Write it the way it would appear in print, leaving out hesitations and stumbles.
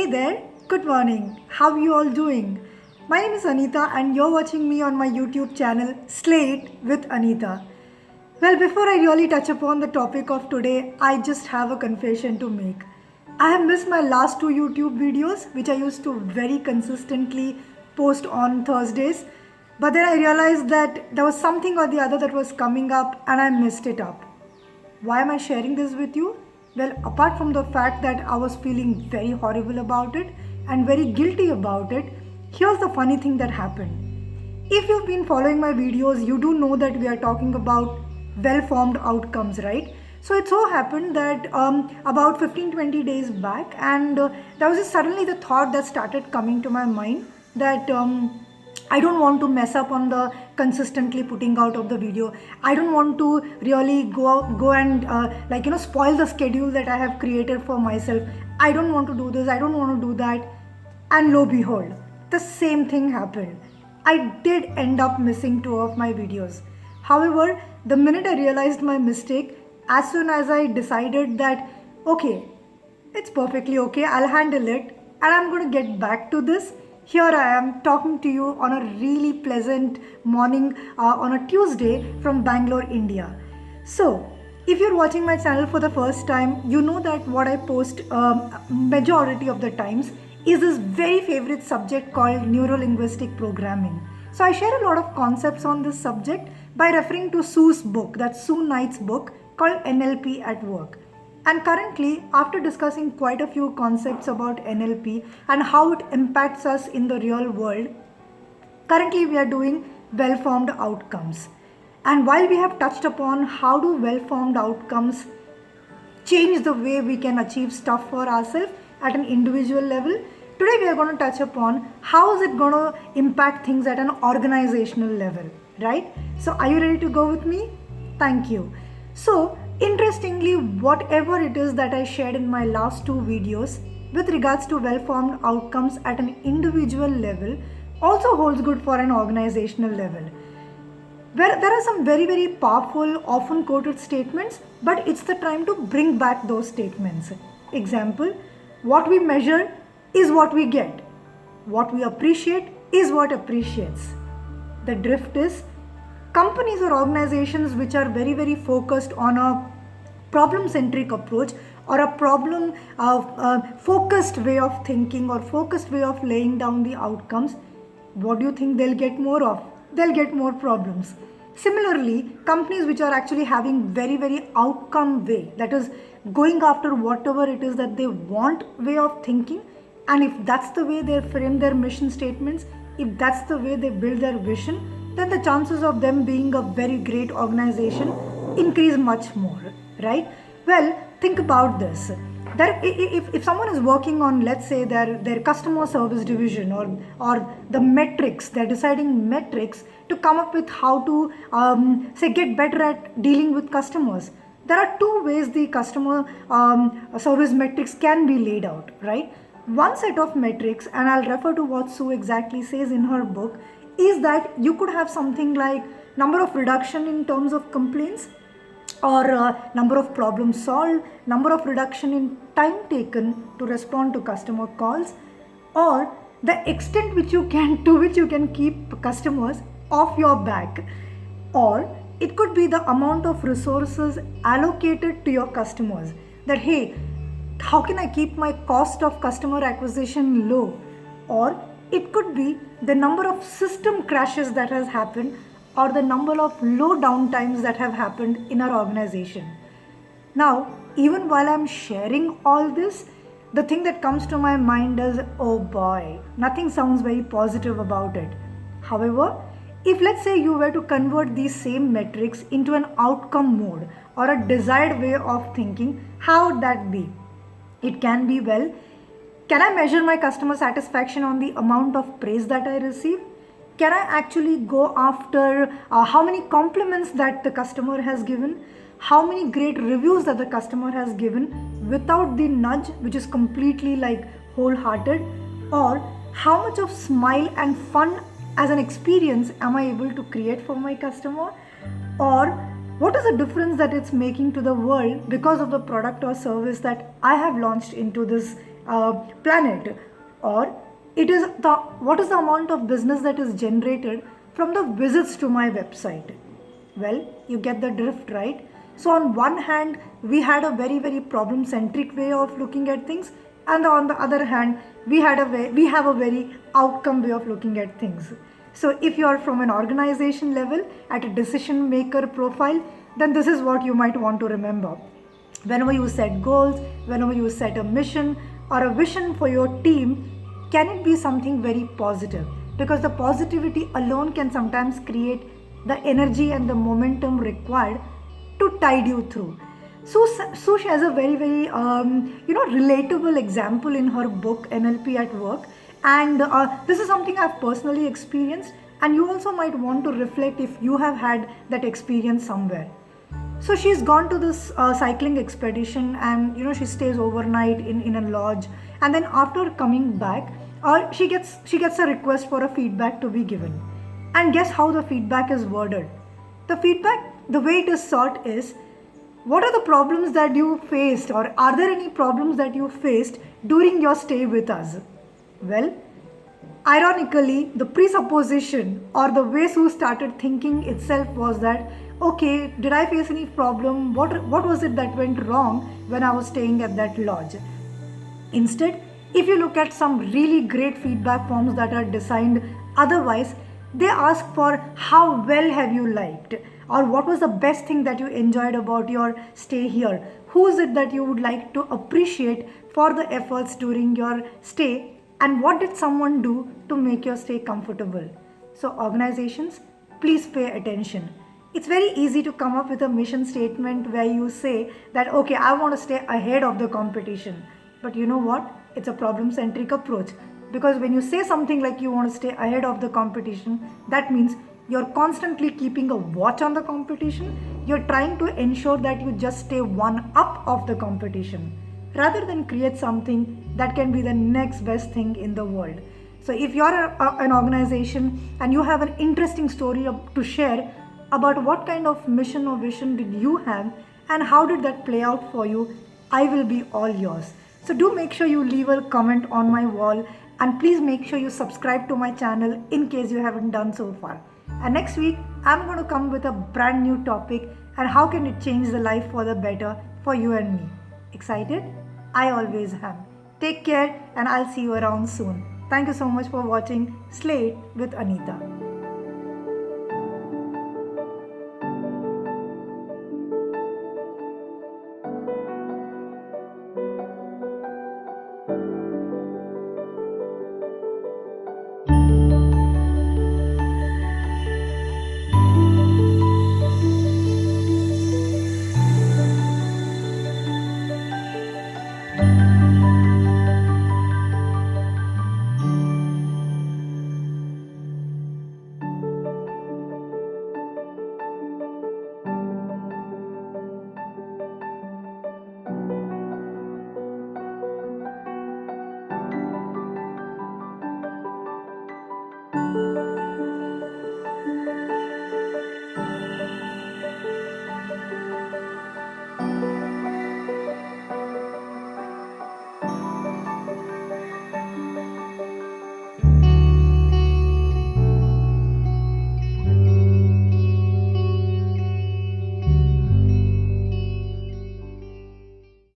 Hey there, good morning. How are you all doing? My name is Anita and you're watching me on my YouTube channel Slate with Anita. Well, before I really touch upon the topic of today, I just have a confession to make. I have missed my last two YouTube videos, which I used to very consistently post on Thursdays. But then I realized that there was something or the other that was coming up and I missed it up. Why am I sharing this with you? Well, apart from the fact that I was feeling very horrible about it and very guilty about it, here's the funny thing that happened. If you've been following my videos, you do know that we are talking about well-formed outcomes, right? So it so happened that about 15-20 days back, and there was just suddenly the thought that started coming to my mind that I don't want to mess up on the consistently putting out of the video. I don't want to really go and spoil the schedule that I have created for myself. I don't want to do this. I don't want to do that. And lo behold, the same thing happened. I did end up missing two of my videos. However, the minute I realized my mistake, as soon as I decided that, okay, it's perfectly okay, I'll handle it, and I'm going to get back to this. Here I am talking to you on a really pleasant morning on a Tuesday from Bangalore, India. So, if you're watching my channel for the first time, you know that what I post majority of the times is this very favorite subject called Neuro-Linguistic Programming. So I share a lot of concepts on this subject by referring to Sue's book, that's Sue Knight's book called NLP at Work. And currently, after discussing quite a few concepts about NLP and how it impacts us in the real world, currently we are doing well-formed outcomes. And while we have touched upon how do well-formed outcomes change the way we can achieve stuff for ourselves at an individual level, today we are going to touch upon how is it going to impact things at an organizational level, right? So are you ready to go with me? Thank you. So, interestingly, whatever it is that I shared in my last two videos with regards to well-formed outcomes at an individual level also holds good for an organizational level. Where there are some very, very powerful, often quoted statements, but it's the time to bring back those statements. Example, what we measure is what we get. What we appreciate is what appreciates. The drift is companies or organizations which are very, very focused on a problem-centric approach or a problem focused way of thinking or focused way of laying down the outcomes, what do you think they'll get more of? They'll get more problems. Similarly, companies which are actually having very, very outcome way, that is going after whatever it is that they want way of thinking, and if that's the way they frame their mission statements, if that's the way they build their vision, then the chances of them being a very great organization increase much more, right? Well, think about this. If someone is working on, let's say, their customer service division or the metrics, they're deciding metrics to come up with how to, get better at dealing with customers. There are two ways the customer service metrics can be laid out, right? One set of metrics, and I'll refer to what Sue exactly says in her book, is that you could have something like number of reduction in terms of complaints, or number of problems solved, number of reduction in time taken to respond to customer calls, or the extent to which you can keep customers off your back, or it could be the amount of resources allocated to your customers, that hey, how can I keep my cost of customer acquisition low, or it could be the number of system crashes that has happened or the number of low downtimes that have happened in our organization. Now, even while I'm sharing all this, the thing that comes to my mind is, oh boy, nothing sounds very positive about it. However, if let's say you were to convert these same metrics into an outcome mode or a desired way of thinking, how would that be? It can be, well, can I measure my customer satisfaction on the amount of praise that I receive? Can I actually go after how many compliments that the customer has given, how many great reviews that the customer has given without the nudge, which is completely like wholehearted, or how much of smile and fun as an experience am I able to create for my customer, or what is the difference that it's making to the world because of the product or service that I have launched into this planet, or it is the what is the amount of business that is generated from the visits to my website. Well, you get the drift, right? So on one hand, we had a very problem centric way of looking at things, and on the other hand, we have a very outcome way of looking at things. So if you are from an organization level at a decision maker profile, then this is what you might want to remember. Whenever you set goals, whenever you set a mission or a vision for your team, can it be something very positive? Because the positivity alone can sometimes create the energy and the momentum required to tide you through. So Sush has a very relatable example in her book NLP at Work, and this is something I've personally experienced, and you also might want to reflect if you have had that experience somewhere. So she's gone to this cycling expedition, and she stays overnight in a lodge, and then after coming back, she gets a request for a feedback to be given. And guess how the feedback is worded? The feedback, the way it is sought is, what are the problems that you faced, or are there any problems that you faced during your stay with us? Well, ironically, the presupposition or the way Sue started thinking itself was that, okay, did I face any problem? What was it that went wrong when I was staying at that lodge? Instead, if you look at some really great feedback forms that are designed otherwise, they ask for how well have you liked, or what was the best thing that you enjoyed about your stay here? Who is it that you would like to appreciate for the efforts during your stay, and what did someone do to make your stay comfortable? So, organizations, please pay attention. It's very easy to come up with a mission statement where you say that, okay, I want to stay ahead of the competition. But you know what? It's a problem centric approach. Because when you say something like you want to stay ahead of the competition, that means you're constantly keeping a watch on the competition. You're trying to ensure that you just stay one up of the competition rather than create something that can be the next best thing in the world. So, if you're an organization and you have an interesting story to share about what kind of mission or vision did you have and how did that play out for you, I will be all yours. So do make sure you leave a comment on my wall, and please make sure you subscribe to my channel in case you haven't done so far. And next week, I'm going to come with a brand new topic, and how can it change the life for the better for you and me. Excited? I always am. Take care, and I'll see you around soon. Thank you so much for watching Slate with Anita.